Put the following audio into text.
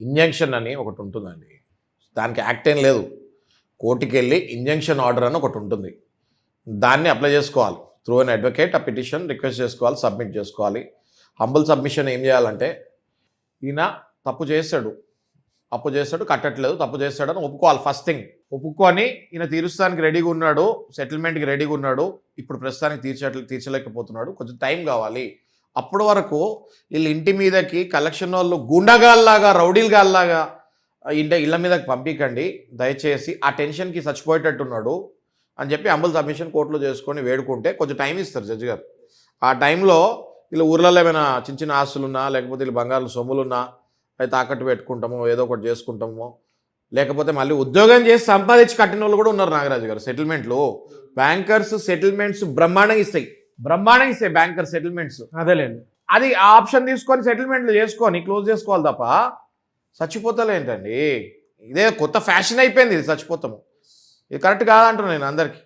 Injunction అని ఒకటి ఉంటుందండి. దానికి యాక్ట్ ఏం లేదు. కోర్టుకెళ్ళి ఇంజంక్షన్ ఆర్డర్ అని ఒకటి ఉంటుంది. దాన్ని అప్లై చేసుకోవాలి. త్రూ అన్ అడ్వకేట్ ఆ పిటిషన్ రిక్వెస్ట్ చేసుకోవాలి, సబ్మిట్ చేసుకోవాలి. హంబుల్ సబ్మిషన్ ఏం చేయాలంటే, ఈయన తప్పు చేశాడు, అప్పు చేస్తాడు, కట్టట్లేదు, తప్పు చేస్తాడని ఒప్పుకోవాలి. ఫస్ట్ థింగ్ ఒప్పుకొని ఈయన తీరుస్తానికి రెడీగా ఉన్నాడు, సెటిల్మెంట్కి రెడీగా ఉన్నాడు, ఇప్పుడు ప్రస్తుతానికి తీర్చలేకపోతున్నాడు, కొంచెం టైం కావాలి. అప్పటి వరకు వీళ్ళ ఇంటి మీదకి కలెక్షన్ వాళ్ళు గుండగాల్లాగా, రౌడీలుగాల్లాగా ఇళ్ళ మీదకి పంపించండి దయచేసి. ఆ టెన్షన్కి చచ్చిపోయేటట్టున్నాడు అని చెప్పి హంబుల్ సబ్మిషన్ కోర్టులో చేసుకొని వేడుకుంటే కొంచెం టైం ఇస్తారు జడ్జి గారు. ఆ టైంలో వీళ్ళు ఊర్లలో ఏమైనా చిన్న చిన్న ఆస్తులున్నా, లేకపోతే వీళ్ళు బంగారు సొమ్ములున్నా అవి తాకట్టు పెట్టుకుంటామో, ఏదో ఒకటి చేసుకుంటామో, లేకపోతే మళ్ళీ ఉద్యోగం చేసి సంపాదించి కట్టిన వాళ్ళు కూడా ఉన్నారు నాగరాజు గారు. సెటిల్మెంట్లు, బ్యాంకర్స్ సెటిల్మెంట్స్ బ్రహ్మాండంగా ఇస్తాయి బ్యాంకర్ సెటిల్మెంట్స్. అదేలేండి. అది ఆ ఆప్షన్ తీసుకొని సెటిల్మెంట్లు చేసుకొని క్లోజ్ చేసుకోవాలి తప్ప చచ్చిపోతలేంటండి. ఇదే కొత్త ఫ్యాషన్ అయిపోయింది, ఇది చచ్చిపోతాము. ఇది కరెక్ట్ కాదంటున్నాను నేను అందరికీ.